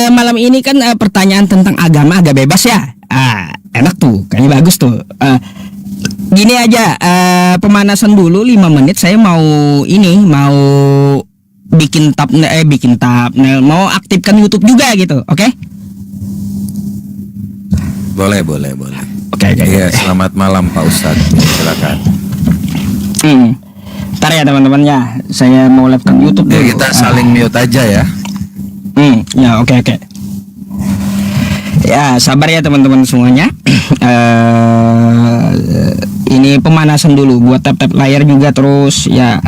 Malam ini kan pertanyaan tentang agama agak bebas ya. Enak tuh, kayaknya bagus tuh. Gini aja, pemanasan dulu 5 menit. Saya mau bikin thumbnail, mau aktifkan YouTube juga gitu, oke? Boleh. Oke. Iya, selamat malam Pak Ustadz. Silakan. Ntar ya teman-teman ya, saya mau live YouTube Ya, dulu. kita saling mute aja ya. Ya oke. Ya sabar ya teman-teman semuanya. Ini pemanasan dulu buat tap layar juga, terus ya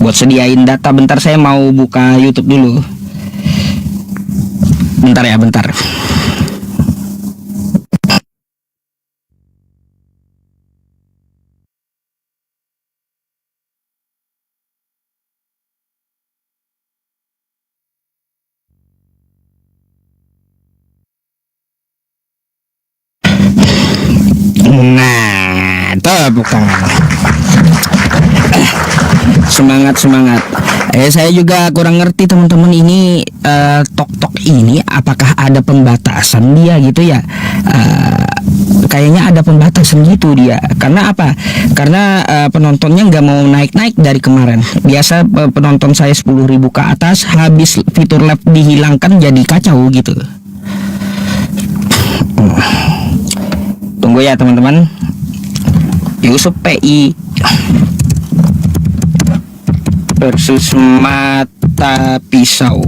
buat sediain data. Bentar saya mau buka YouTube dulu. Bentar. Nah, tuh bukan. Semangat. Saya juga kurang ngerti teman-teman ini tok ini apakah ada pembatasan dia gitu ya? Kayaknya ada pembatasan gitu dia. Karena apa? Karena penontonnya nggak mau naik dari kemarin. Biasa penonton saya 10.000 ke atas, habis fitur live dihilangkan jadi kacau gitu. Tunggu ya teman-teman. Yusuf PI versus mata pisau.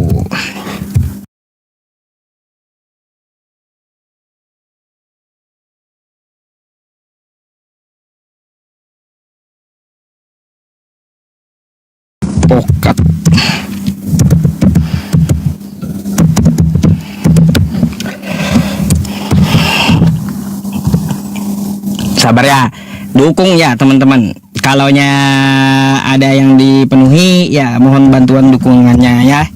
Pokat. Sabar ya, dukung ya teman-teman. Kalaunya ada yang dipenuhi ya mohon bantuan dukungannya ya.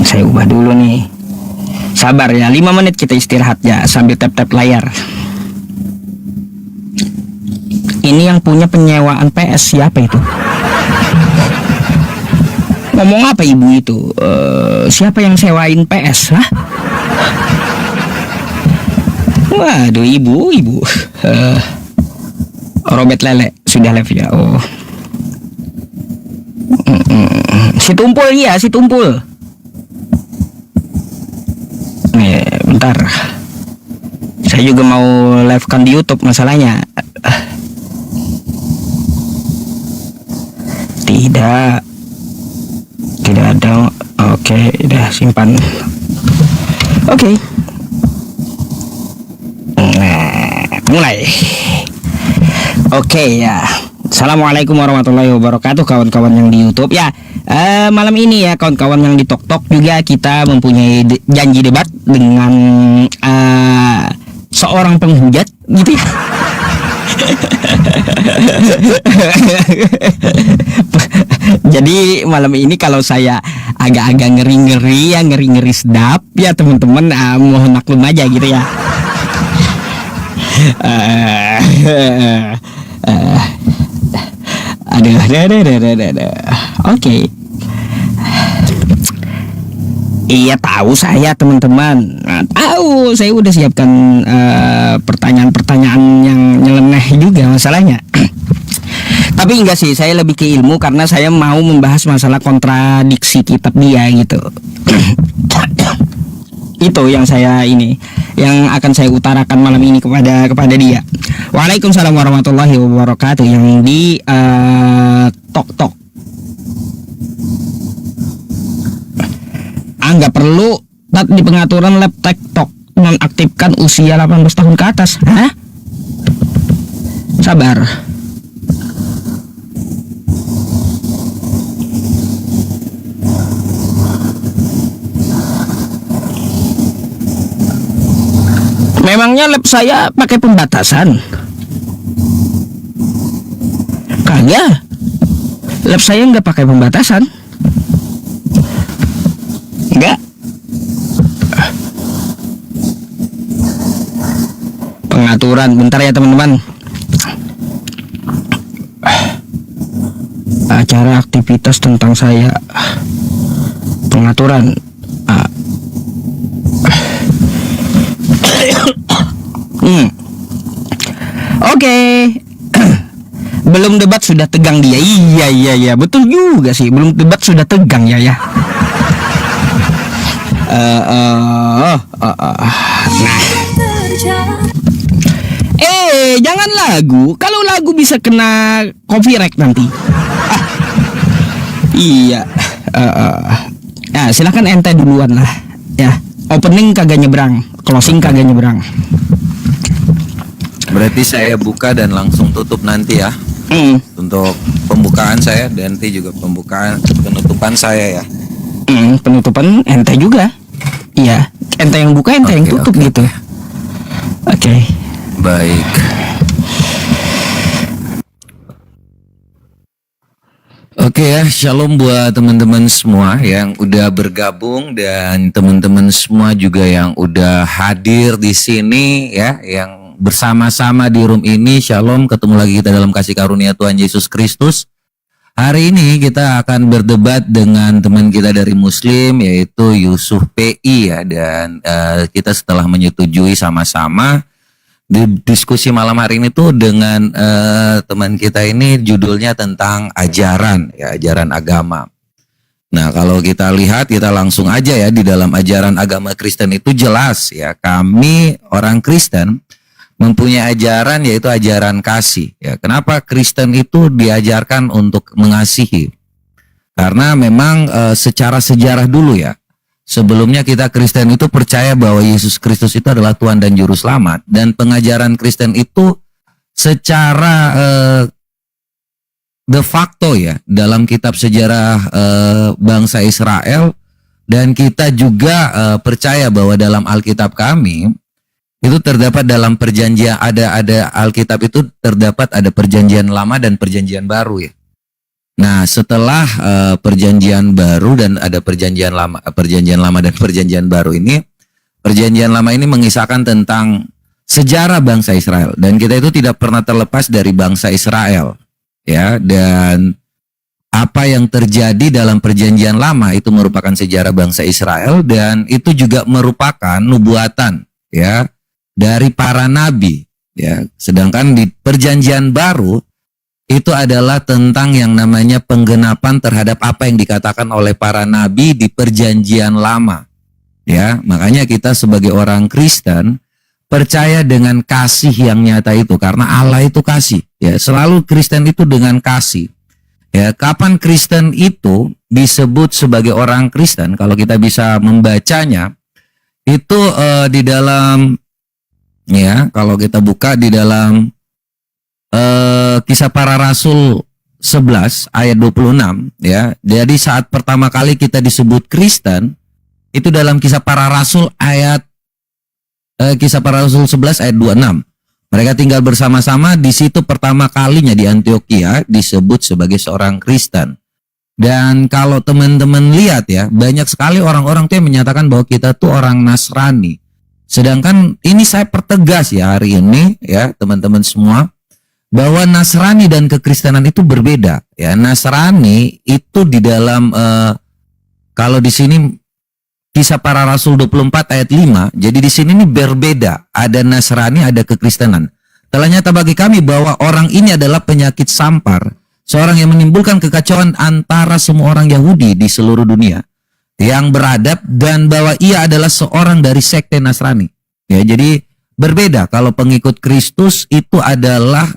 Saya ubah dulu nih. Sabar ya, 5 menit kita istirahat ya sambil tap layar. Ini yang punya penyewaan PS siapa itu? Ngomong apa ibu itu? Siapa yang sewain PS? Hah? Waduh, ibu. Robert Lele sudah live ya. Oh. Si Tumpul. Bentar. Saya juga mau live kan di YouTube masalahnya. Tidak ada. Oke, udah simpan. Oke. Mulai. Oke ya. Assalamualaikum warahmatullahi wabarakatuh kawan-kawan yang di YouTube ya. Malam ini ya kawan-kawan yang di Tok juga kita mempunyai janji debat dengan seorang penghujat gitu ya. Jadi malam ini kalau saya agak-agak ngeri sedap ya teman-teman, mohon maklum aja gitu ya. Aduh. Oke. Iya tahu saya teman-teman. Tahu saya udah siapkan pertanyaan-pertanyaan yang nyeleneh juga masalahnya. Tapi enggak sih, saya lebih ke ilmu karena saya mau membahas masalah kontradiksi kitab dia gitu. Itu yang akan saya utarakan malam ini kepada dia. Waalaikumsalam warahmatullahi wabarakatuh yang di Tok. Nggak perlu di pengaturan lab TikTok nonaktifkan usia 18 tahun ke atas. Hah? Sabar. Memangnya lab saya pakai pembatasan? Kagak. Lab saya nggak pakai pembatasan. Enggak. Pengaturan bentar ya teman-teman. acara aktivitas tentang saya, pengaturan. Oke. Belum debat sudah tegang dia. Iya, betul juga sih. Belum debat sudah tegang ya. Jangan lagu. Kalau lagu bisa kena copyright nanti. Iya. Silakan ente duluan lah. Ya. Opening kagak nyebrang, closing kagak nyebrang. Berarti saya buka dan langsung tutup nanti ya. Untuk pembukaan saya dan nanti juga penutupan saya ya. Penutupan ente juga. Iya, ente yang buka, ente yang tutup gitu. Oke. Baik. Oke ya, shalom buat teman-teman semua yang udah bergabung dan teman-teman semua juga yang udah hadir di sini ya, yang bersama-sama di room ini. Shalom, ketemu lagi kita dalam kasih karunia Tuhan Yesus Kristus. Hari ini kita akan berdebat dengan teman kita dari Muslim yaitu Yusuf PI ya, dan kita setelah menyetujui sama-sama di diskusi malam hari ini tuh dengan teman kita ini judulnya tentang ajaran ya, ajaran agama. Nah, kalau kita lihat, kita langsung aja ya, di dalam ajaran agama Kristen itu jelas ya, kami orang Kristen mempunyai ajaran yaitu ajaran kasih ya. Kenapa Kristen itu diajarkan untuk mengasihi? Karena memang secara sejarah dulu ya, sebelumnya kita Kristen itu percaya bahwa Yesus Kristus itu adalah Tuhan dan Juru Selamat. Dan pengajaran Kristen itu secara de facto ya, dalam kitab sejarah bangsa Israel. Dan kita juga percaya bahwa dalam Alkitab kami itu terdapat dalam perjanjian, ada Alkitab itu terdapat ada perjanjian lama dan perjanjian baru ya. Nah, setelah perjanjian baru dan ada perjanjian lama dan perjanjian baru ini, perjanjian lama ini mengisahkan tentang sejarah bangsa Israel dan kita itu tidak pernah terlepas dari bangsa Israel, ya. Dan apa yang terjadi dalam perjanjian lama itu merupakan sejarah bangsa Israel dan itu juga merupakan nubuatan, ya, dari para nabi, ya. Sedangkan di perjanjian baru itu adalah tentang yang namanya penggenapan terhadap apa yang dikatakan oleh para nabi di perjanjian lama. Ya, makanya kita sebagai orang Kristen percaya dengan kasih yang nyata itu karena Allah itu kasih. Ya, selalu Kristen itu dengan kasih. Ya, kapan Kristen itu disebut sebagai orang Kristen? Kalau kita bisa membacanya itu di dalam, ya, kalau kita buka di dalam Kisah Para Rasul 11 ayat 26 ya. Jadi saat pertama kali kita disebut Kristen itu dalam Kisah Para Rasul Kisah Para Rasul 11 ayat 26. Mereka tinggal bersama-sama di situ pertama kalinya di Antioquia disebut sebagai seorang Kristen. Dan kalau teman-teman lihat ya, banyak sekali orang-orang tuh yang menyatakan bahwa kita tuh orang Nasrani. Sedangkan ini saya pertegas ya hari ini ya teman-teman semua, bahwa Nasrani dan kekristenan itu berbeda ya. Nasrani itu di dalam kalau di sini Kisah Para Rasul 24 ayat 5, jadi di sini ini berbeda, ada Nasrani, ada kekristenan. Telah nyata bagi kami bahwa orang ini adalah penyakit sampar, seorang yang menimbulkan kekacauan antara semua orang Yahudi di seluruh dunia yang beradab, dan bahwa ia adalah seorang dari sekte Nasrani. Ya, jadi berbeda. Kalau pengikut Kristus itu adalah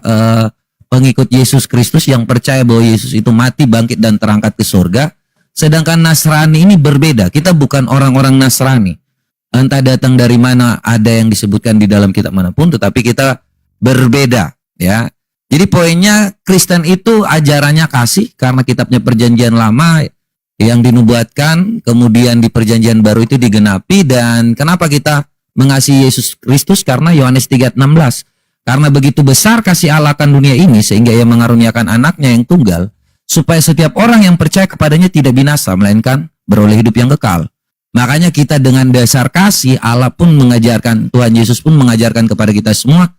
pengikut Yesus Kristus yang percaya bahwa Yesus itu mati, bangkit dan terangkat ke surga. Sedangkan Nasrani ini berbeda. Kita bukan orang-orang Nasrani. Entah datang dari mana, ada yang disebutkan di dalam kitab manapun, tetapi kita berbeda, ya. Jadi poinnya Kristen itu ajarannya kasih karena kitabnya perjanjian lama yang dinubuatkan, kemudian di perjanjian baru itu digenapi. Dan kenapa kita mengasihi Yesus Kristus? Karena Yohanes 3:16. Karena begitu besar kasih Allah akan dunia ini sehingga ia mengaruniakan anaknya yang tunggal, supaya setiap orang yang percaya kepadanya tidak binasa, melainkan beroleh hidup yang kekal. Makanya kita dengan dasar kasih, Allah pun mengajarkan, Tuhan Yesus pun mengajarkan kepada kita semua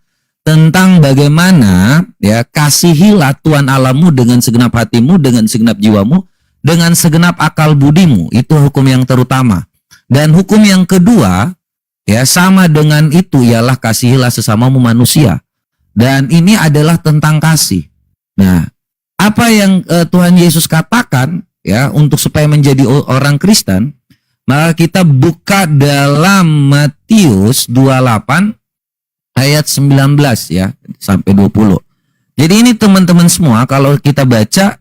tentang bagaimana ya kasihilah Tuhan Allahmu dengan segenap hatimu, dengan segenap jiwamu, dengan segenap akal budimu. Itu hukum yang terutama. Dan hukum yang kedua ya sama dengan itu ialah kasihilah sesamamu manusia. Dan ini adalah tentang kasih. Nah, apa yang Tuhan Yesus katakan ya untuk supaya menjadi orang Kristen, maka kita buka dalam Matius 28 ayat 19 ya sampai 20. Jadi ini teman-teman semua kalau kita baca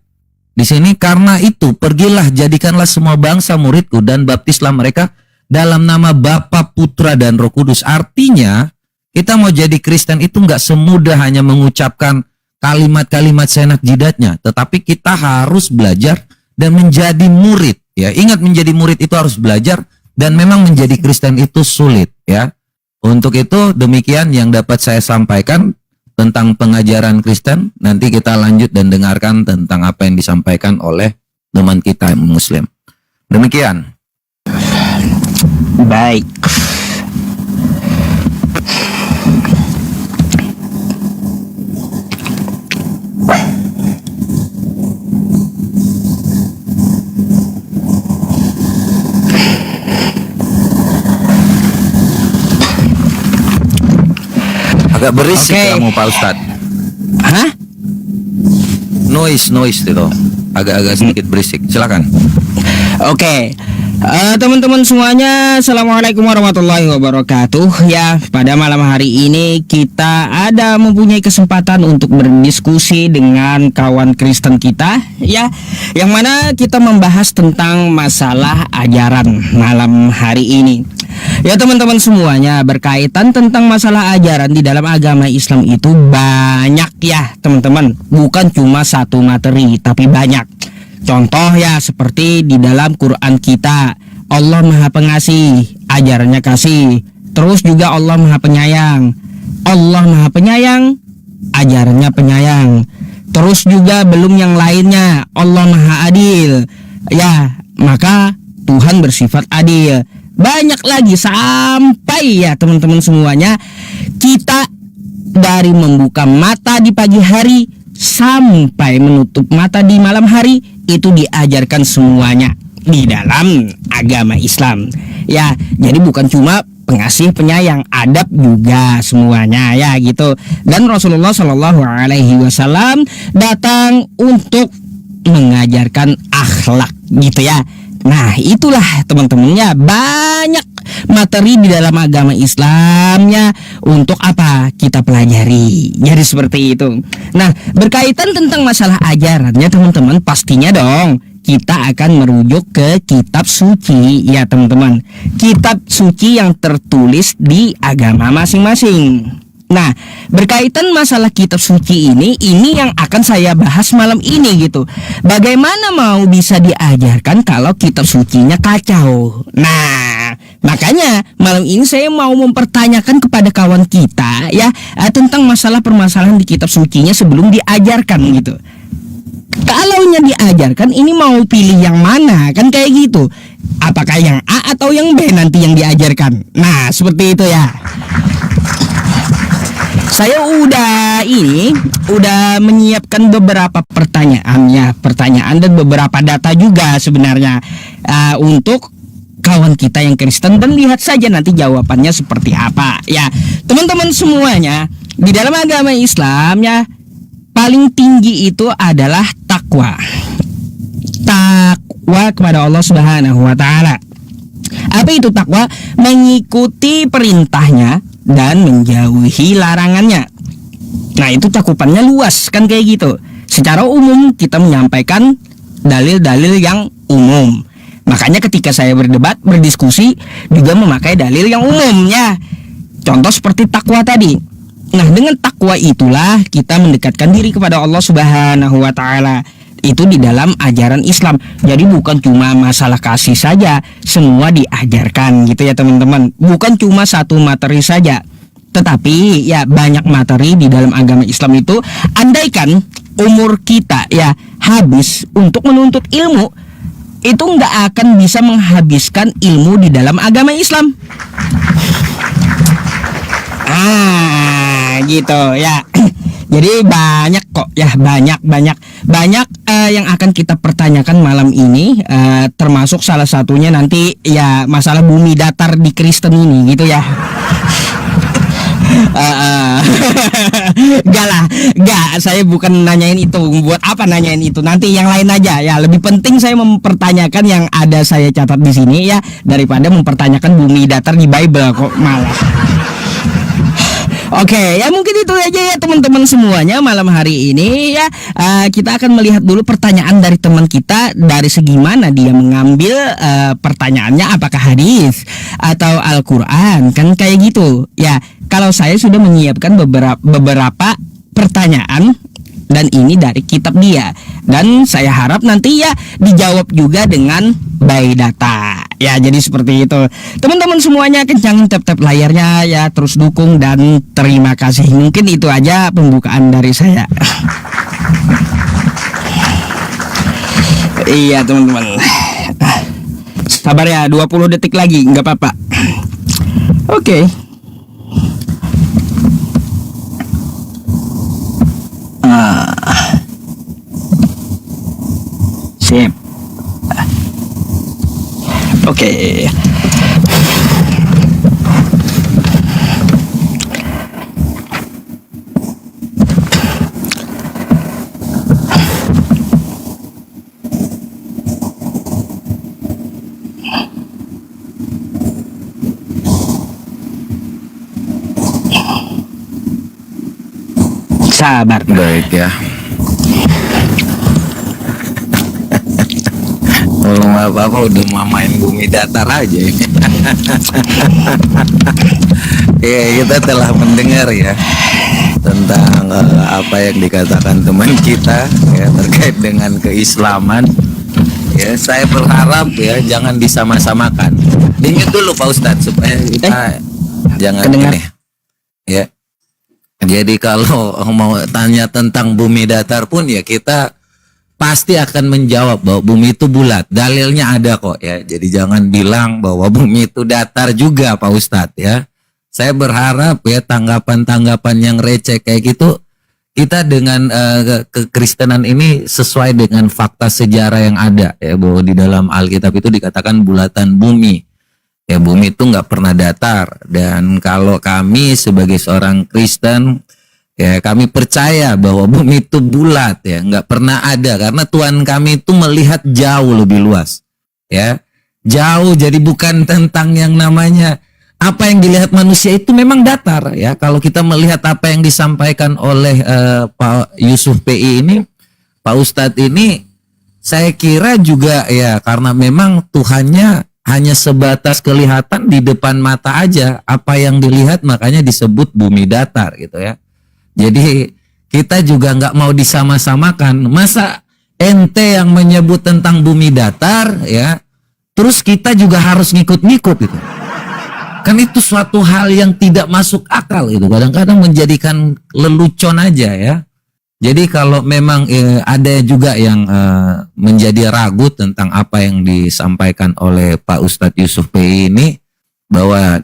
di sini, karena itu pergilah jadikanlah semua bangsa muridku dan baptislah mereka dalam nama Bapa, Putra dan Roh Kudus. Artinya kita mau jadi Kristen itu nggak semudah hanya mengucapkan kalimat-kalimat seenak jidatnya, tetapi kita harus belajar dan menjadi murid ya. Ingat, menjadi murid itu harus belajar, dan memang menjadi Kristen itu sulit ya. Untuk itu demikian yang dapat saya sampaikan tentang pengajaran Kristen. Nanti kita lanjut dan dengarkan tentang apa yang disampaikan oleh teman kita Muslim. Demikian. Baik. Agak berisik Oke. kamu Pak Ustadz. Hah? Noise itu. Agak-agak sedikit berisik. Silakan. Oke. Teman-teman semuanya, Assalamualaikum warahmatullahi wabarakatuh. Ya, pada malam hari ini kita ada mempunyai kesempatan untuk berdiskusi dengan kawan Kristen kita ya, yang mana kita membahas tentang masalah ajaran malam hari ini. Ya teman-teman semuanya, berkaitan tentang masalah ajaran di dalam agama Islam itu banyak ya teman-teman. Bukan cuma satu materi, tapi banyak. Contoh ya seperti di dalam Quran kita, Allah Maha Pengasih, ajarannya kasih. Terus juga Allah Maha Penyayang, Allah Maha Penyayang, ajarannya penyayang. Terus juga belum yang lainnya, Allah Maha Adil. Ya, maka Tuhan bersifat adil. Banyak lagi sampai ya teman-teman semuanya, kita dari membuka mata di pagi hari sampai menutup mata di malam hari itu diajarkan semuanya di dalam agama Islam. Ya, jadi bukan cuma pengasih penyayang, adab juga semuanya ya gitu. Dan Rasulullah Shallallahu Alaihi Wasallam datang untuk mengajarkan akhlak gitu ya. Nah itulah teman-temannya, banyak materi di dalam agama Islamnya untuk apa kita pelajari. Jadi seperti itu. Nah berkaitan tentang masalah ajarannya teman-teman, pastinya dong kita akan merujuk ke kitab suci ya teman-teman. Kitab suci yang tertulis di agama masing-masing. Nah, berkaitan masalah kitab suci ini yang akan saya bahas malam ini gitu. Bagaimana mau bisa diajarkan kalau kitab sucinya kacau? Nah, makanya malam ini saya mau mempertanyakan kepada kawan kita ya tentang masalah permasalahan di kitab sucinya sebelum diajarkan gitu. Kalaunya diajarkan ini mau pilih yang mana, kan kayak gitu. Apakah yang A atau yang B nanti yang diajarkan? Nah, seperti itu ya. Saya udah menyiapkan beberapa pertanyaan dan beberapa data juga sebenarnya untuk kawan kita yang Kristen, dan lihat saja nanti jawabannya seperti apa ya. Teman-teman semuanya, di dalam agama Islam ya paling tinggi itu adalah takwa. Takwa kepada Allah Subhanahu wa taala. Apa itu takwa? Mengikuti perintahnya dan menjauhi larangannya. Nah itu cakupannya luas kan kayak gitu. Secara umum kita menyampaikan dalil-dalil yang umum. Makanya ketika saya berdebat, berdiskusi juga memakai dalil yang umum ya. Contoh seperti takwa tadi. Nah dengan takwa itulah kita mendekatkan diri kepada Allah Subhanahu wa taala. Itu di dalam ajaran Islam. Jadi bukan cuma masalah kasih saja, semua diajarkan gitu ya teman-teman. Bukan cuma satu materi saja, tetapi ya banyak materi di dalam agama Islam itu. Andaikan umur kita ya habis untuk menuntut ilmu, itu nggak akan bisa menghabiskan ilmu di dalam agama Islam. gitu ya. Jadi banyak kok ya, banyak yang akan kita pertanyakan malam ini, termasuk salah satunya nanti ya masalah bumi datar di Kristen ini gitu ya. Enggak, saya bukan nanyain itu. Buat apa nanyain itu? Nanti yang lain aja ya. Lebih penting saya mempertanyakan yang ada saya catat di sini ya, daripada mempertanyakan bumi datar di Bible kok malah. Oke, ya mungkin itu aja ya teman-teman semuanya malam hari ini ya. Kita akan melihat dulu pertanyaan dari teman kita, dari segi mana dia mengambil pertanyaannya, apakah hadis atau Al-Quran, kan kayak gitu ya. Kalau saya sudah menyiapkan beberapa pertanyaan, dan ini dari kitab dia, dan saya harap nanti ya dijawab juga dengan by data ya. Jadi seperti itu teman-teman semuanya, kencangin tap layarnya ya, terus dukung dan terima kasih. Mungkin itu aja pembukaan dari saya. Iya teman-teman, sabar ya, 20 detik lagi nggak apa-apa. Oke. Sip. Oke. Sabar. Baik ya. Belum apa-apa udah main bumi datar aja ini. Ya, kita telah mendengar ya tentang apa yang dikatakan teman kita ya terkait dengan keislaman. Ya, saya berharap ya jangan disama-samakan. Diingat dulu Pak Ustadz supaya kita jangan kedengar. ini. Ya. Jadi kalau mau tanya tentang bumi datar pun ya kita pasti akan menjawab bahwa bumi itu bulat. Dalilnya ada kok ya. Jadi jangan bilang bahwa bumi itu datar juga Pak Ustadz ya. Saya berharap ya tanggapan-tanggapan yang receh kayak gitu, kita dengan kekristenan ini sesuai dengan fakta sejarah yang ada ya, bahwa di dalam Alkitab itu dikatakan bulatan bumi. Ya bumi itu nggak pernah datar, dan kalau kami sebagai seorang Kristen ya kami percaya bahwa bumi itu bulat ya, nggak pernah ada, karena Tuhan kami itu melihat jauh lebih luas ya, jauh. Jadi bukan tentang yang namanya apa yang dilihat manusia itu memang datar ya. Kalau kita melihat apa yang disampaikan oleh Pak Yusuf PI ini, Pak Ustadz ini, saya kira juga ya karena memang Tuhannya hanya sebatas kelihatan di depan mata aja, apa yang dilihat makanya disebut bumi datar gitu ya. Jadi kita juga nggak mau disama-samakan. Masa ente yang menyebut tentang bumi datar ya, terus kita juga harus ngikut-ngikut gitu. Kan itu suatu hal yang tidak masuk akal itu. Kadang-kadang menjadikan lelucon aja ya. Jadi kalau memang ada juga yang menjadi ragu tentang apa yang disampaikan oleh Pak Ustadz Yusuf P. ini, bahwa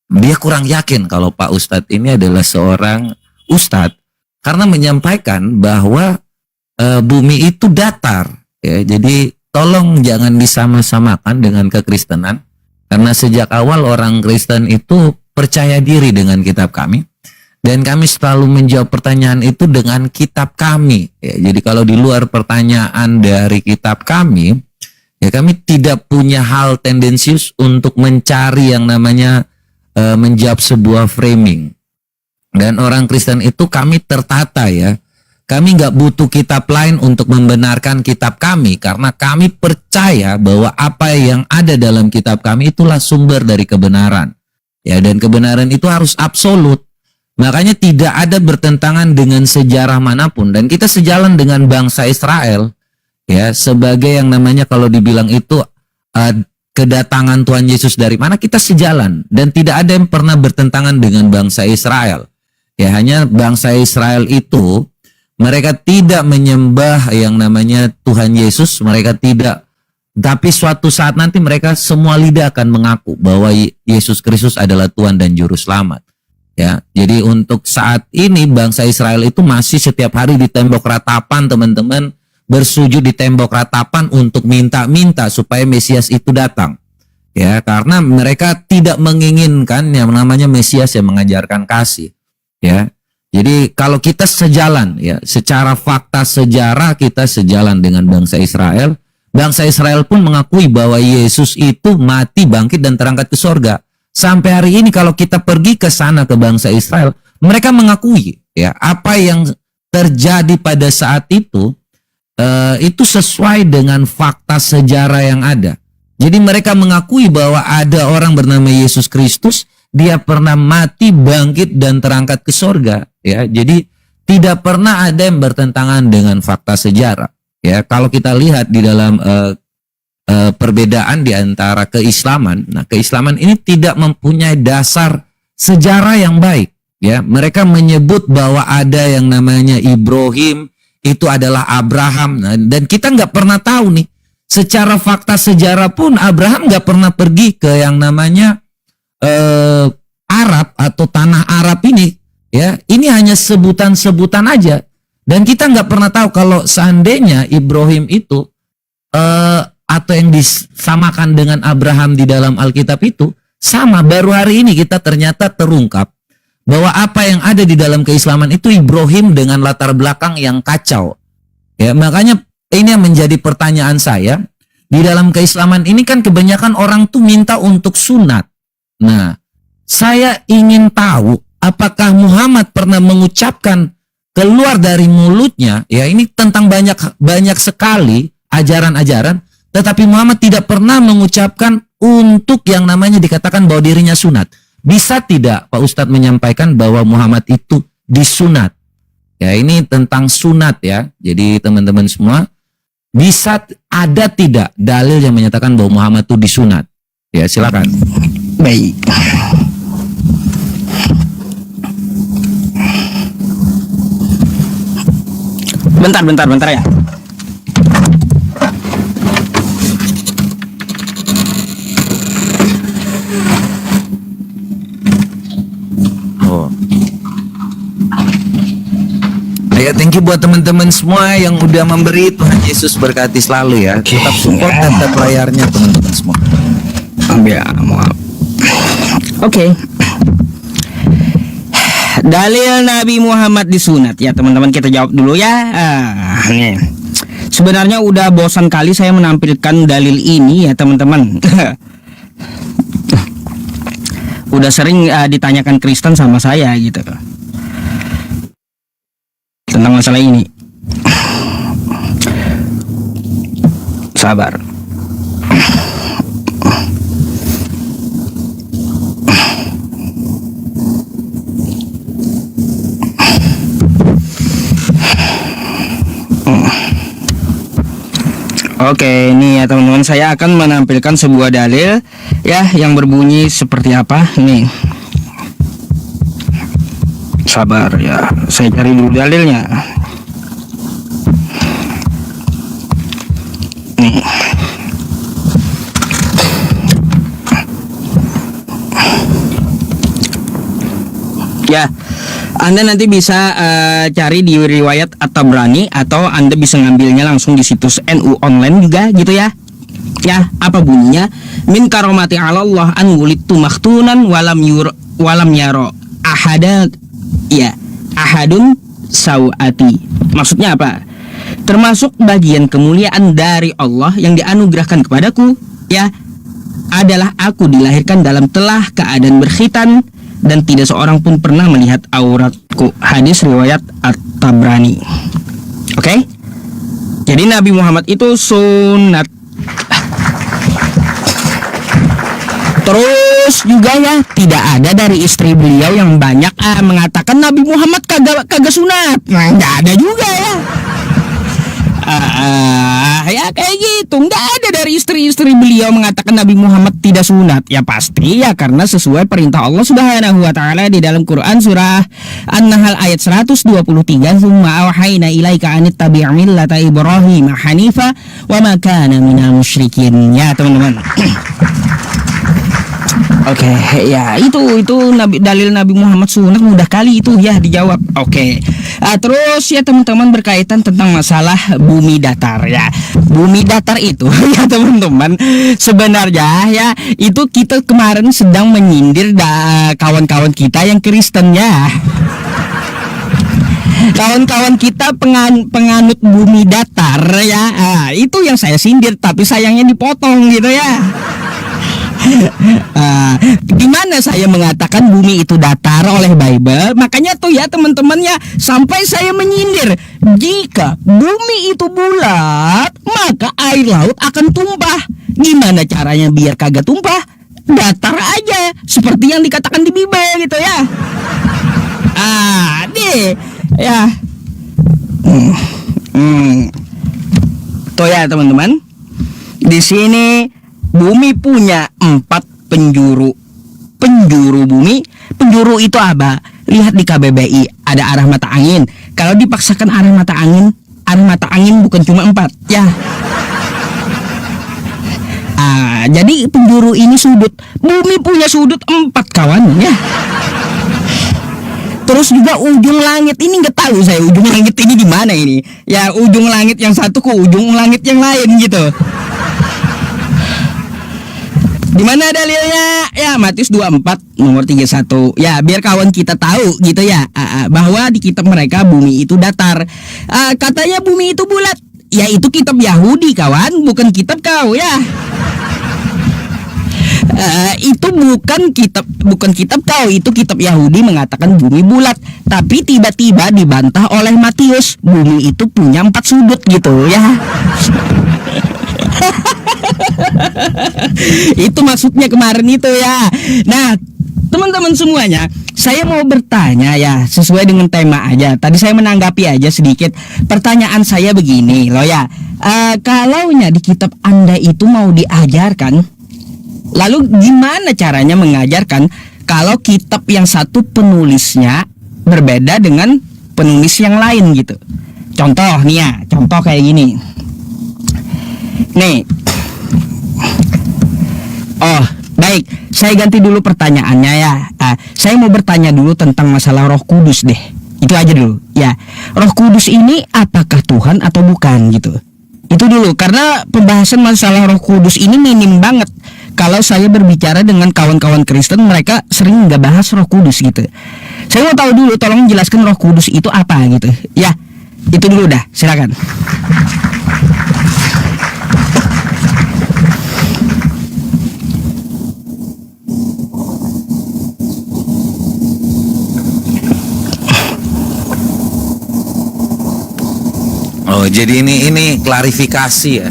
dia kurang yakin kalau Pak Ustadz ini adalah seorang ustadz karena menyampaikan bahwa bumi itu datar ya. Jadi tolong jangan disama-samakan dengan kekristenan, karena sejak awal orang Kristen itu percaya diri dengan kitab kami. Dan kami selalu menjawab pertanyaan itu dengan kitab kami. Ya, jadi kalau di luar pertanyaan dari kitab kami, ya kami tidak punya hal tendensius untuk mencari yang namanya menjawab sebuah framing. Dan orang Kristen itu kami tertata ya. Kami nggak butuh kitab lain untuk membenarkan kitab kami, karena kami percaya bahwa apa yang ada dalam kitab kami itulah sumber dari kebenaran. Ya, dan kebenaran itu harus absolut. Makanya tidak ada bertentangan dengan sejarah manapun, dan kita sejalan dengan bangsa Israel ya, sebagai yang namanya kalau dibilang itu kedatangan Tuhan Yesus dari mana, kita sejalan, dan tidak ada yang pernah bertentangan dengan bangsa Israel ya. Hanya bangsa Israel itu mereka tidak menyembah yang namanya Tuhan Yesus, mereka tidak, tapi suatu saat nanti mereka semua lidah akan mengaku bahwa Yesus Kristus adalah Tuhan dan Juru Selamat. Ya, jadi untuk saat ini bangsa Israel itu masih setiap hari di tembok ratapan, teman-teman, bersujud di tembok ratapan untuk minta-minta supaya Mesias itu datang. Ya, karena mereka tidak menginginkan yang namanya Mesias yang mengajarkan kasih. Ya. Jadi kalau kita sejalan, ya, secara fakta sejarah kita sejalan dengan bangsa Israel. Bangsa Israel pun mengakui bahwa Yesus itu mati, bangkit dan terangkat ke sorga. Sampai hari ini kalau kita pergi ke sana ke bangsa Israel, mereka mengakui ya apa yang terjadi pada saat itu sesuai dengan fakta sejarah yang ada. Jadi mereka mengakui bahwa ada orang bernama Yesus Kristus, dia pernah mati, bangkit dan terangkat ke sorga. Ya, jadi tidak pernah ada yang bertentangan dengan fakta sejarah. Ya, kalau kita lihat di dalam perbedaan di antara keislaman. Nah, keislaman ini tidak mempunyai dasar sejarah yang baik. Ya, mereka menyebut bahwa ada yang namanya Ibrahim, itu adalah Abraham. Nah, dan kita nggak pernah tahu nih, secara fakta sejarah pun Abraham nggak pernah pergi ke yang namanya Arab atau tanah Arab ini. Ya, ini hanya sebutan-sebutan aja. Dan kita nggak pernah tahu kalau seandainya Ibrahim itu atau yang disamakan dengan Abraham di dalam Alkitab itu sama. Baru hari ini kita ternyata terungkap bahwa apa yang ada di dalam keislaman itu Ibrahim dengan latar belakang yang kacau. Ya, makanya ini yang menjadi pertanyaan saya. Di dalam keislaman ini kan kebanyakan orang tuh minta untuk sunat. Nah, saya ingin tahu apakah Muhammad pernah mengucapkan keluar dari mulutnya, ya ini tentang banyak sekali ajaran-ajaran, tetapi Muhammad tidak pernah mengucapkan untuk yang namanya dikatakan bahwa dirinya sunat. Bisa tidak Pak Ustadz menyampaikan bahwa Muhammad itu disunat? Ya, ini tentang sunat ya. Jadi teman-teman semua, bisa ada tidak dalil yang menyatakan bahwa Muhammad itu disunat? Ya, silakan. Baik. Bentar ya. Ya, thank you buat teman-teman semua yang udah memberi. Tuhan Yesus berkati selalu ya. Tetap support, tetap layarnya teman-teman semua. Ya, maaf. Oke. Dalil Nabi Muhammad disunat ya teman-teman, kita jawab dulu ya. Nih. Sebenarnya udah bosan kali saya menampilkan dalil ini ya teman-teman. Udah sering ditanyakan Kristen sama saya gitu tentang masalah ini. Sabar. Oke, ini ya teman-teman, saya akan menampilkan sebuah dalil ya yang berbunyi seperti apa nih. Sabar ya, saya cari dulu dalilnya. Nih. Ya, Anda nanti bisa cari di riwayat At-Tabrani atau Anda bisa ngambilnya langsung di situs NU online juga gitu ya. Ya, apa bunyinya? Min karomati 'ala Allah an wulidtu makhtunan walam yaro ahadun sawati. Maksudnya apa? Termasuk bagian kemuliaan dari Allah yang dianugerahkan kepadaku ya adalah aku dilahirkan dalam telah keadaan berkhitan dan tidak seorang pun pernah melihat auratku. Hadis riwayat At-Tabrani. Oke? Jadi Nabi Muhammad itu sunat. Terus juga ya, tidak ada dari istri beliau yang banyak mengatakan Nabi Muhammad kagak sunat. Nah, nggak ada juga ya. Ya kayak gitu, nggak ada dari istri-istri beliau mengatakan Nabi Muhammad tidak sunat. Ya pasti ya karena sesuai perintah Allah Subhanahu wa taala di dalam Quran surah An-Nahl ayat 123, "Tsumma awhayna ilaika an tattabi' millata Ibrahim hanifa wa ma kana minal musyrikin." Ya teman-teman. Oke, ya itu dalil Nabi Muhammad Sunnah mudah kali itu ya dijawab. Oke. Terus ya teman-teman berkaitan tentang masalah bumi datar ya. Bumi datar itu ya teman-teman sebenarnya ya itu kita kemarin sedang menyindir kawan-kawan kita yang Kristen ya. Kawan-kawan kita penganut bumi datar ya. Itu yang saya sindir tapi sayangnya dipotong gitu ya. Gimana saya mengatakan bumi itu datar oleh Bible? Makanya tuh ya teman-temannya sampai saya menyindir, jika bumi itu bulat maka air laut akan tumpah. Gimana caranya biar kagak tumpah? Datar aja seperti yang dikatakan di Bible gitu ya. Deh ya. Tuh ya teman-teman, di sini bumi punya 4 penjuru. Penjuru bumi, penjuru itu apa? Lihat di KBBI ada arah mata angin. Kalau dipaksakan arah mata angin bukan cuma 4 ya. Jadi penjuru ini sudut. Bumi punya sudut 4 kawan ya. Terus juga ujung langit ini nggak tahu saya ujung langit ini di mana ini. Ya ujung langit yang satu ke ujung langit yang lain gitu. Di mana dalilnya? Ya Matius 24 nomor 31. Ya biar kawan kita tahu gitu ya, bahwa di kitab mereka bumi itu datar. Katanya bumi itu bulat. Ya itu kitab Yahudi kawan, bukan kitab kau ya. Itu bukan kitab kau, itu kitab Yahudi mengatakan bumi bulat. Tapi tiba-tiba dibantah oleh Matius, bumi itu punya 4 sudut gitu ya. Itu maksudnya kemarin itu ya. Nah teman-teman semuanya, saya mau bertanya ya sesuai dengan tema aja. Tadi saya menanggapi aja sedikit. Pertanyaan saya begini loh ya, kalaunya di kitab Anda itu mau diajarkan, lalu gimana caranya mengajarkan kalau kitab yang satu penulisnya berbeda dengan penulis yang lain gitu? Contoh nih ya, contoh kayak gini nih. Oh baik, saya ganti dulu pertanyaannya ya. Saya mau bertanya dulu tentang masalah Roh Kudus deh. Itu aja dulu ya. Roh Kudus ini apakah Tuhan atau bukan gitu? Itu dulu, karena pembahasan masalah Roh Kudus ini minim banget. Kalau saya berbicara dengan kawan-kawan Kristen, mereka sering nggak bahas Roh Kudus gitu. Saya mau tahu dulu, tolong jelaskan Roh Kudus itu apa gitu. Ya, itu dulu dah, silakan. Oh, jadi ini klarifikasi ya.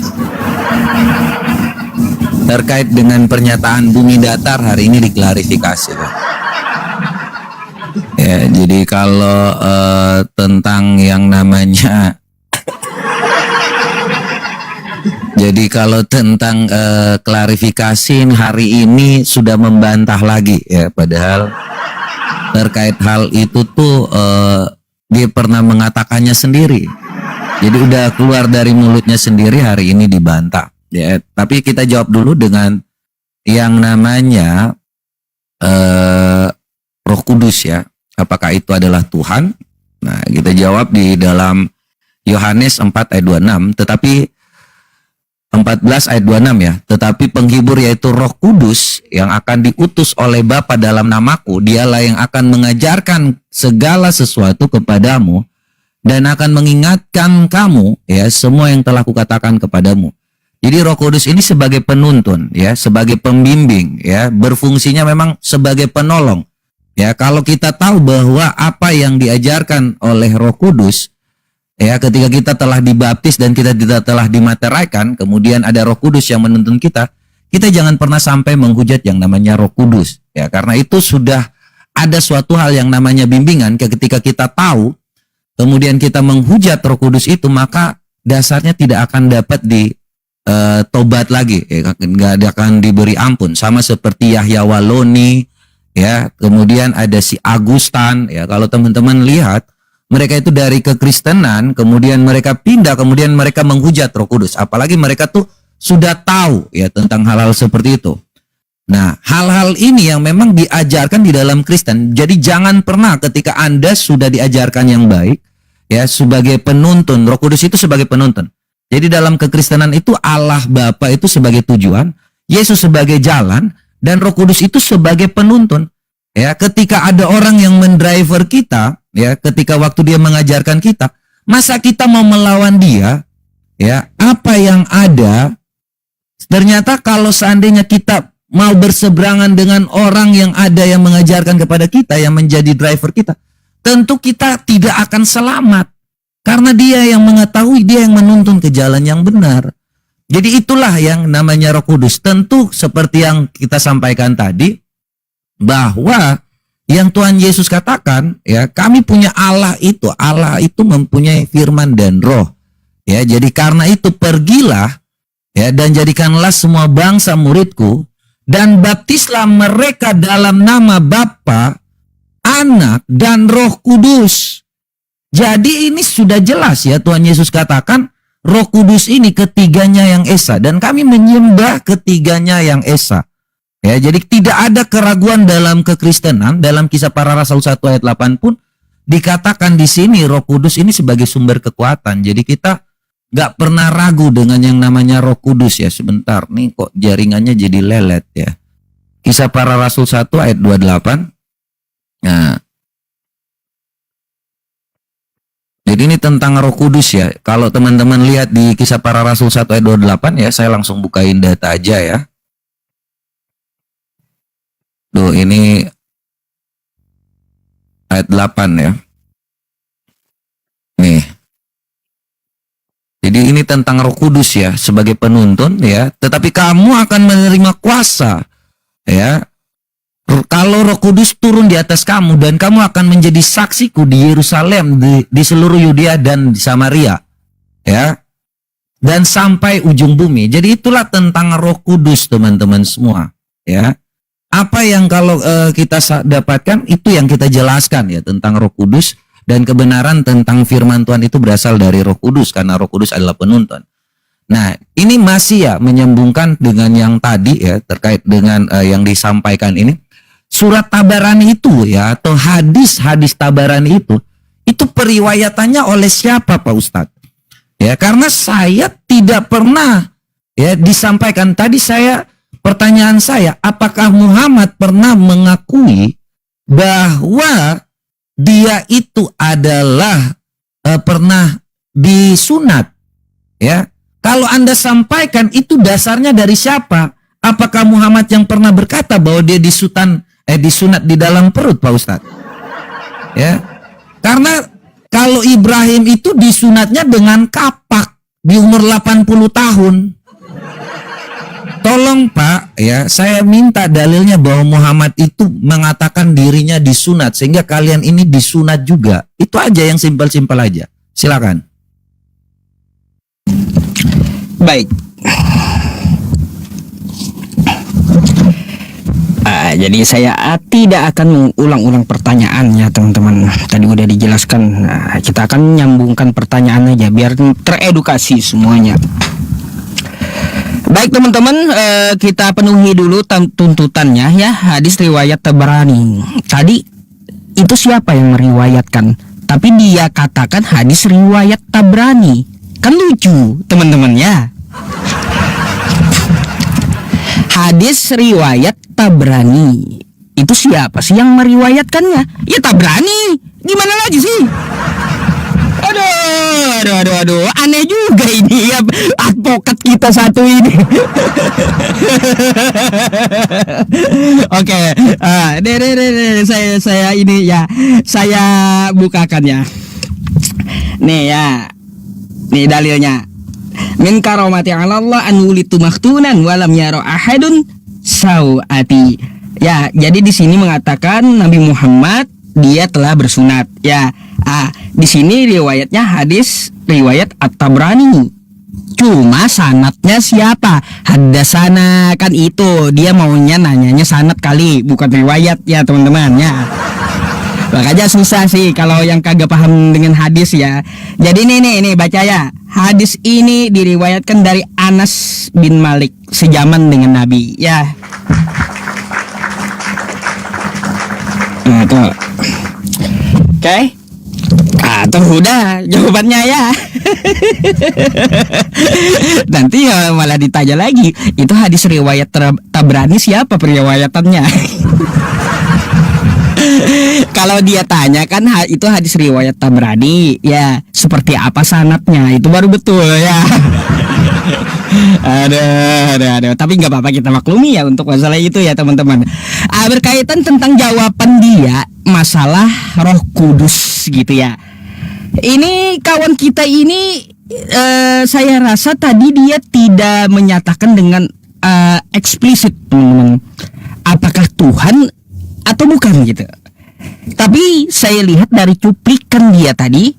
Terkait dengan pernyataan bumi datar hari ini diklarifikasi. Ya, jadi kalau tentang yang namanya jadi kalau tentang klarifikasi hari ini sudah membantah lagi ya, padahal terkait hal itu tuh dia pernah mengatakannya sendiri. Jadi udah keluar dari mulutnya sendiri, hari ini dibantah. Ya, tapi kita jawab dulu dengan yang namanya Roh Kudus ya. Apakah itu adalah Tuhan? Nah, kita jawab di dalam Yohanes 4 ayat 26, tetapi 14 ayat 26 ya. Tetapi penghibur yaitu Roh Kudus yang akan diutus oleh Bapa dalam namaku, dialah yang akan mengajarkan segala sesuatu kepadamu dan akan mengingatkan kamu ya semua yang telah kukatakan kepadamu. Jadi Roh Kudus ini sebagai penuntun ya, sebagai pembimbing ya, berfungsinya memang sebagai penolong. Ya, kalau kita tahu bahwa apa yang diajarkan oleh Roh Kudus ya, ketika kita telah dibaptis dan kita telah dimateraikan, kemudian ada Roh Kudus yang menuntun kita jangan pernah sampai menghujat yang namanya Roh Kudus ya, karena itu sudah ada suatu hal yang namanya bimbingan. Ketika kita tahu kemudian kita menghujat Roh Kudus itu, maka dasarnya tidak akan dapat tobat lagi, nggak akan diberi ampun. Sama seperti Yahya Waloni, ya, kemudian ada si Agustan, ya. Kalau teman-teman lihat, mereka itu dari kekristenan, kemudian mereka pindah, kemudian mereka menghujat Roh Kudus. Apalagi mereka tuh sudah tahu ya tentang hal-hal seperti itu. Nah, hal-hal ini yang memang diajarkan di dalam Kristen. Jadi jangan pernah ketika Anda sudah diajarkan yang baik, ya, sebagai penuntun, Roh Kudus itu sebagai penuntun. Jadi dalam kekristenan itu Allah Bapa itu sebagai tujuan, Yesus sebagai jalan, dan Roh Kudus itu sebagai penuntun. Ya, ketika ada orang yang mendriver kita, ya, ketika waktu dia mengajarkan kita, masa kita mau melawan dia? Ya, apa yang ada? Ternyata kalau seandainya kita mau berseberangan dengan orang yang ada yang mengajarkan kepada kita, yang menjadi driver kita, tentu kita tidak akan selamat. Karena dia yang mengetahui, dia yang menuntun ke jalan yang benar. Jadi itulah yang namanya Roh Kudus. Tentu seperti yang kita sampaikan tadi, bahwa yang Tuhan Yesus katakan, ya, kami punya Allah itu mempunyai firman dan roh. Ya, jadi karena itu pergilah, ya, dan jadikanlah semua bangsa muridku, dan baptislah mereka dalam nama Bapa, Anak, dan Roh Kudus. Jadi ini sudah jelas, ya, Tuhan Yesus katakan Roh Kudus ini ketiganya yang esa, dan kami menyembah ketiganya yang esa. Ya, jadi tidak ada keraguan dalam kekristenan. Dalam Kisah Para Rasul 1 ayat 8 pun dikatakan di sini Roh Kudus ini sebagai sumber kekuatan. Jadi kita gak pernah ragu dengan yang namanya Roh Kudus, ya. Sebentar, nih kok jaringannya jadi lelet, ya. Kisah Para Rasul 1 ayat 28. Nah, jadi ini tentang Roh Kudus, ya. Kalau teman-teman lihat di Kisah Para Rasul 1 ayat 28, ya, saya langsung bukain data aja, ya. Tuh, ini ayat 8, ya. Nih. Jadi ini tentang Roh Kudus, ya, sebagai penuntun, ya. Tetapi kamu akan menerima kuasa, ya, kalau Roh Kudus turun di atas kamu, dan kamu akan menjadi saksiku di Yerusalem, di seluruh Yudea dan di Samaria, ya, dan sampai ujung bumi. Jadi itulah tentang Roh Kudus, teman-teman semua, ya. Apa yang kalau kita dapatkan, itu yang kita jelaskan, ya, tentang Roh Kudus. Dan kebenaran tentang firman Tuhan itu berasal dari Roh Kudus, karena Roh Kudus adalah penuntun. Nah, ini masih, ya, menyambungkan dengan yang tadi, ya, terkait dengan yang disampaikan ini. Surat Tabarani itu, ya, atau hadis Tabarani itu periwayatannya oleh siapa, Pak Ustadz? Ya, karena saya tidak pernah, ya, disampaikan. Tadi pertanyaan saya, apakah Muhammad pernah mengakui bahwa dia itu adalah pernah disunat, ya? Kalau Anda sampaikan itu dasarnya dari siapa? Apakah Muhammad yang pernah berkata bahwa dia disunat di dalam perut, Pak Ustadz? Ya, karena kalau Ibrahim itu disunatnya dengan kapak di umur 80 tahun. Tolong Pak, ya, saya minta dalilnya bahwa Muhammad itu mengatakan dirinya disunat, sehingga kalian ini disunat juga. Itu aja yang simpel-simpel aja. Silakan. Baik. Jadi saya tidak akan mengulang-ulang pertanyaannya, teman-teman. Tadi udah dijelaskan. Kita akan nyambungkan pertanyaan aja biar teredukasi semuanya. Baik teman-teman, kita penuhi dulu tuntutannya, ya. Hadis riwayat Tabarani. Tadi itu siapa yang meriwayatkan? Tapi dia katakan hadis riwayat Tabarani. Kan lucu teman-teman, ya. Hadis riwayat Tabarani. Itu siapa sih yang meriwayatkannya? Ya Tabarani. Gimana lagi sih? Aduh, aneh juga ini, ya, advokat kita satu ini. Oke, saya ini, ya, saya bukakan, ya. Nih, ya, nih dalilnya. Min karomati Allah an wulitu maktunan walam yaro ahadun sawati. Ya, jadi di sini mengatakan Nabi Muhammad dia telah bersunat, ya. Di sini riwayatnya hadis riwayat At-Tabrani. Cuma sanatnya siapa? Hadasana, kan itu dia maunya nanyanya sanat kali, bukan riwayat, ya teman-teman, ya. Makanya susah sih kalau yang kagak paham dengan hadis, ya. Jadi nih baca, ya. Hadis ini diriwayatkan dari Anas bin Malik sejaman dengan Nabi, ya. Nah, tuh. Oke. Tuh udah jawabannya ya. Nanti malah ditanya lagi, itu hadis riwayat Tabrani siapa periwayatannya? Kalau dia tanya kan itu hadis riwayat Tabrani, ya seperti apa sanadnya itu baru betul ya. Aduh. Tapi nggak apa-apa, kita maklumi ya untuk masalah itu ya teman-teman. Berkaitan tentang jawaban dia masalah Roh Kudus gitu ya. Ini kawan kita ini saya rasa tadi dia tidak menyatakan dengan eksplisit teman-teman, apakah Tuhan atau bukan gitu. Tapi saya lihat dari cuplikan dia tadi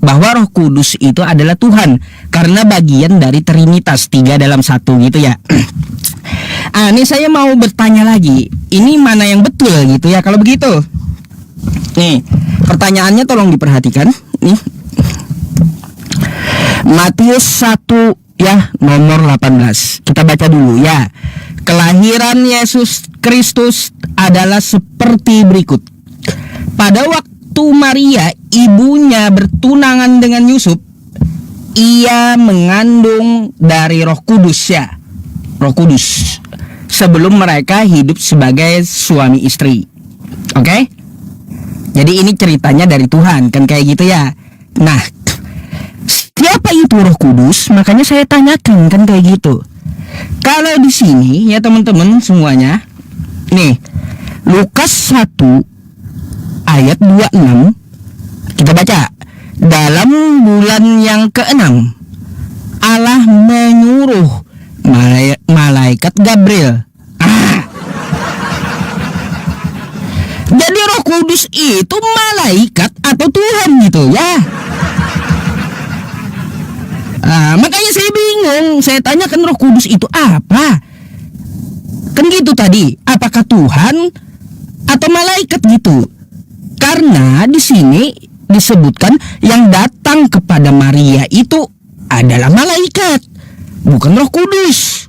bahwa Roh Kudus itu adalah Tuhan karena bagian dari Trinitas 3 dalam 1 gitu ya. Ini saya mau bertanya lagi, ini mana yang betul gitu ya kalau begitu. Nih, pertanyaannya tolong diperhatikan. Nih, Matius 1 ya nomor 18. Kita baca dulu ya. Kelahiran Yesus Kristus adalah seperti berikut. Pada waktu Maria ibunya bertunangan dengan Yusuf, ia mengandung dari Roh Kudus ya. Roh Kudus. Sebelum mereka hidup sebagai suami istri. Oke? Jadi ini ceritanya dari Tuhan kan kayak gitu ya. Nah, siapa itu Roh Kudus? Makanya saya tanyakan kan kayak gitu. Kalau di sini ya teman-teman semuanya, nih Lukas 1 ayat 26 kita baca. Dalam bulan yang ke-6 Allah menyuruh malaikat Gabriel. Jadi Roh Kudus itu malaikat atau Tuhan gitu ya. Makanya saya bingung. Saya tanyakan Roh Kudus itu apa? Kan gitu tadi. Apakah Tuhan atau malaikat gitu? Karena di sini disebutkan yang datang kepada Maria itu adalah malaikat, bukan Roh Kudus.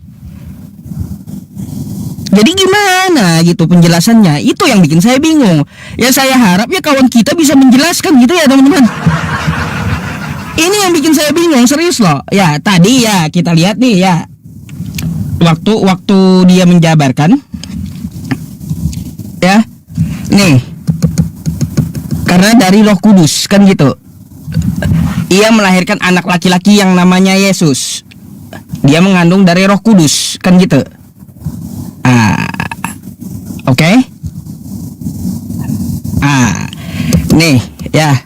Jadi gimana gitu penjelasannya? Itu yang bikin saya bingung. Ya saya harap ya kawan kita bisa menjelaskan gitu ya teman-teman. Ini yang bikin saya bingung, serius loh. Ya tadi ya kita lihat nih ya, waktu dia menjabarkan ya, nih karena dari Roh Kudus kan gitu. Ia melahirkan anak laki-laki yang namanya Yesus. Dia mengandung dari Roh Kudus kan gitu. Oke. Nih ya,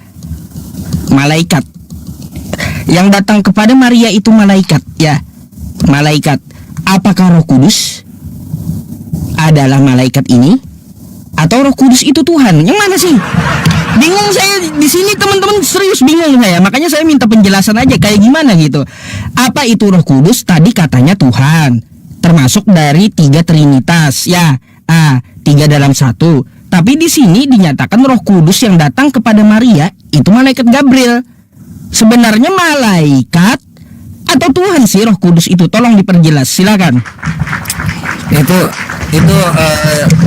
malaikat yang datang kepada Maria itu malaikat ya, malaikat. Apakah Roh Kudus adalah malaikat ini atau Roh Kudus itu Tuhan? Yang mana sih? Bingung saya di sini teman-teman, serius bingung saya. Makanya saya minta penjelasan aja kayak gimana gitu. Apa itu Roh Kudus? Tadi katanya Tuhan, termasuk dari 3 Trinitas ya. 3 dalam 1. Tapi di sini dinyatakan Roh Kudus yang datang kepada Maria itu malaikat Gabriel. Sebenarnya malaikat atau Tuhan sih Roh Kudus itu? Tolong diperjelas, silakan. Itu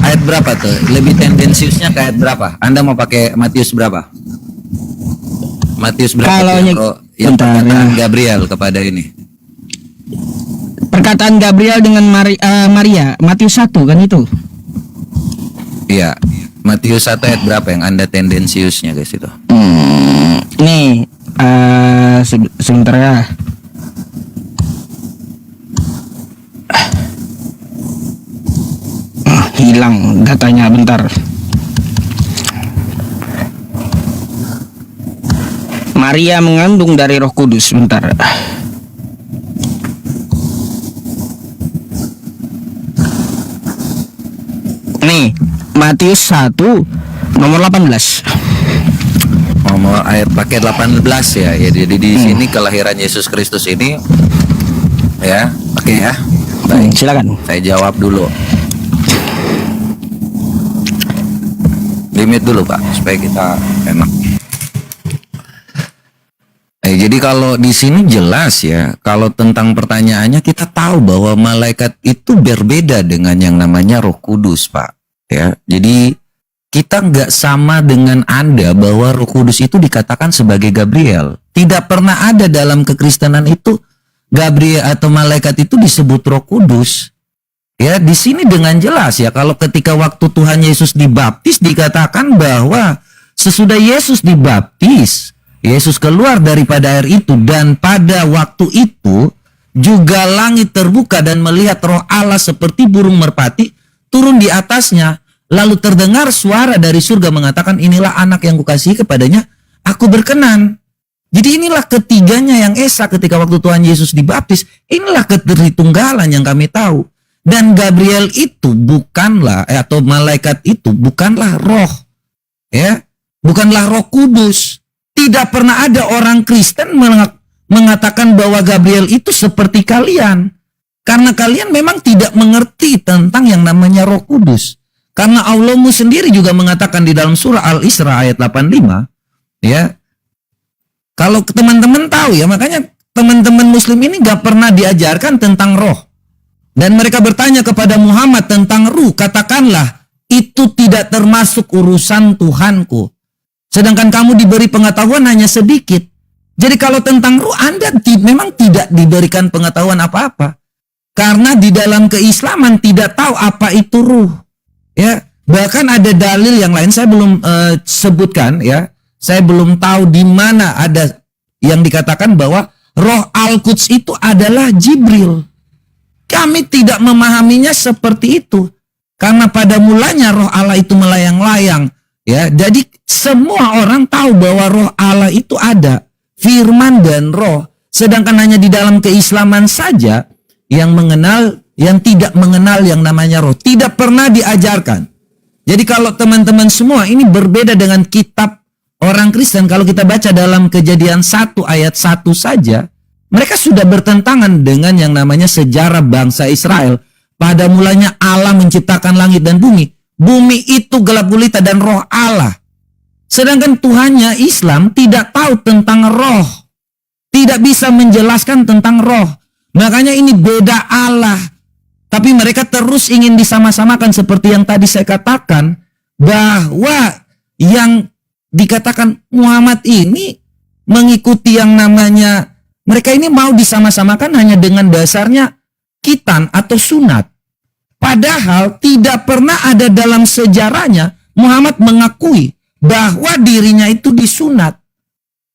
ayat berapa tuh? Lebih tendensiusnya ke ayat berapa? Anda mau pakai Matius berapa? Matius berapa? Kalau yang perkataan Gabriel kepada ini? Perkataan Gabriel dengan Maria, Matius 1 kan itu? Iya, Matius 1 ayat berapa yang Anda tendensiusnya guys itu? Nih, sebentar ya. Hilang datanya, bentar. Maria mengandung dari Roh Kudus, bentar. Nih, Matius 1 nomor 18. Nomor ayat pakai 18 ya. Ya jadi di sini kelahiran Yesus Kristus ini ya. Oke ya. Baik, silakan. Saya jawab dulu. Limit dulu Pak supaya kita enak. Jadi kalau di sini jelas ya, kalau tentang pertanyaannya kita tahu bahwa malaikat itu berbeda dengan yang namanya Roh Kudus, Pak. Ya, jadi kita nggak sama dengan Anda bahwa Roh Kudus itu dikatakan sebagai Gabriel. Tidak pernah ada dalam kekristenan itu Gabriel atau malaikat itu disebut Roh Kudus. Ya, di sini dengan jelas ya, kalau ketika waktu Tuhan Yesus dibaptis dikatakan bahwa sesudah Yesus dibaptis, Yesus keluar daripada air itu, dan pada waktu itu juga langit terbuka dan melihat Roh Allah seperti burung merpati turun di atasnya. Lalu terdengar suara dari surga mengatakan, inilah anak yang kukasihi, kepadanya aku berkenan. Jadi inilah ketiganya yang esa ketika waktu Tuhan Yesus dibaptis. Inilah ketertunggalan yang kami tahu. Dan Gabriel itu bukanlah, atau malaikat itu bukanlah roh. Ya, bukanlah Roh Kudus. Tidak pernah ada orang Kristen mengatakan bahwa Gabriel itu seperti kalian. Karena kalian memang tidak mengerti tentang yang namanya Roh Kudus. Karena Allahmu sendiri juga mengatakan di dalam surah Al-Isra ayat 85, ya. Kalau teman-teman tahu ya, makanya teman-teman muslim ini gak pernah diajarkan tentang roh. Dan mereka bertanya kepada Muhammad tentang ruh, katakanlah, itu tidak termasuk urusan Tuhanku. Sedangkan kamu diberi pengetahuan hanya sedikit. Jadi kalau tentang ruh, Anda memang tidak diberikan pengetahuan apa-apa. Karena di dalam keislaman tidak tahu apa itu ruh. Ya, bahkan ada dalil yang lain saya belum sebutkan ya. Saya belum tahu di mana ada yang dikatakan bahwa Roh Al-Quds itu adalah Jibril. Kami tidak memahaminya seperti itu. Karena pada mulanya Roh Allah itu melayang-layang, ya. Jadi semua orang tahu bahwa Roh Allah itu ada, firman dan roh. Sedangkan hanya di dalam keislaman saja yang tidak mengenal yang namanya roh. Tidak pernah diajarkan. Jadi kalau teman-teman semua ini berbeda dengan kitab orang Kristen. Kalau kita baca dalam Kejadian 1 ayat 1 saja, mereka sudah bertentangan dengan yang namanya sejarah bangsa Israel. Pada mulanya Allah menciptakan langit dan bumi. Bumi itu gelap gulita dan roh Allah. Sedangkan Tuhannya Islam tidak tahu tentang roh. Tidak bisa menjelaskan tentang roh. Makanya ini beda Allah. Tapi mereka terus ingin disama-samakan seperti yang tadi saya katakan. Bahwa yang dikatakan Muhammad ini mengikuti yang namanya, mereka ini mau disama-samakan hanya dengan dasarnya khitan atau sunat. Padahal tidak pernah ada dalam sejarahnya Muhammad mengakui bahwa dirinya itu disunat.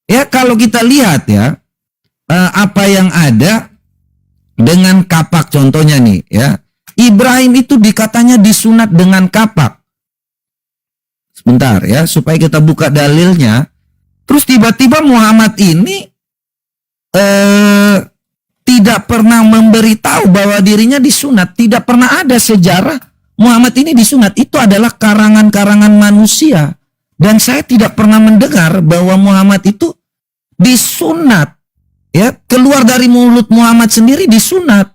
Ya, kalau kita lihat ya, apa yang ada dengan kapak, contohnya nih ya, Ibrahim itu dikatanya disunat dengan kapak. Sebentar ya, supaya kita buka dalilnya. Terus tiba-tiba Muhammad ini tidak pernah memberitahu bahwa dirinya disunat. Tidak pernah ada sejarah Muhammad ini disunat. Itu adalah karangan-karangan manusia. Dan saya tidak pernah mendengar bahwa Muhammad itu disunat. Ya, keluar dari mulut Muhammad sendiri disunat.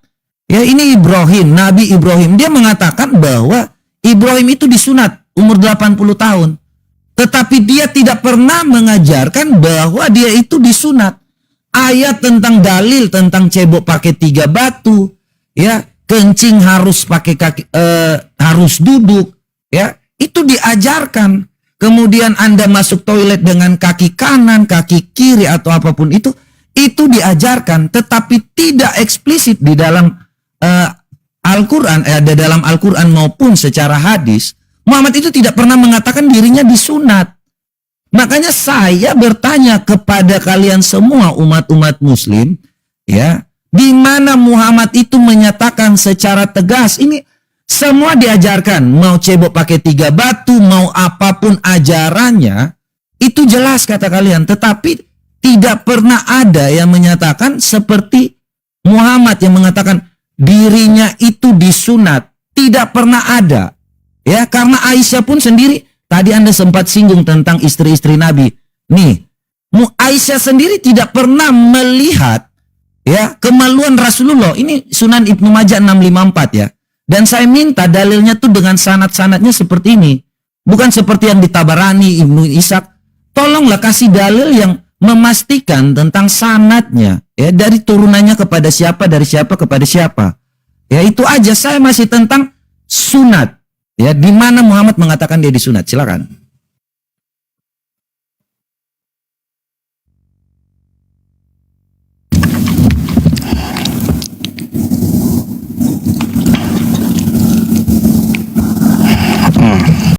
Ya, ini Ibrahim, Nabi Ibrahim. Dia mengatakan bahwa Ibrahim itu disunat umur 80 tahun. Tetapi dia tidak pernah mengajarkan bahwa dia itu disunat. Ayat tentang dalil tentang cebok pakai 3 batu, ya, kencing harus pakai kaki, harus duduk, ya, itu diajarkan. Kemudian Anda masuk toilet dengan kaki kanan, kaki kiri atau apapun itu diajarkan, tetapi tidak eksplisit di dalam Al-Quran, ada dalam Al-Quran maupun secara hadis. Muhammad itu tidak pernah mengatakan dirinya disunat. Makanya saya bertanya kepada kalian semua umat-umat muslim, ya, di mana Muhammad itu menyatakan secara tegas, ini semua diajarkan, mau cebok pakai 3 batu, mau apapun ajarannya, itu jelas kata kalian, tetapi tidak pernah ada yang menyatakan seperti Muhammad yang mengatakan dirinya itu disunat. Tidak pernah ada. Ya, karena Aisyah pun sendiri, tadi Anda sempat singgung tentang istri-istri Nabi. Nih, Aisyah sendiri tidak pernah melihat ya kemaluan Rasulullah. Ini Sunan Ibnu Majah 654 ya. Dan saya minta dalilnya tuh dengan sanad-sanadnya seperti ini. Bukan seperti yang di Tabarani, Ibnu Ishaq. Tolonglah kasih dalil yang memastikan tentang sanadnya. Ya, dari turunannya kepada siapa, dari siapa kepada siapa. Ya, itu aja. Saya masih tentang sunat. Ya, di mana Muhammad mengatakan dia disunat? Silakan.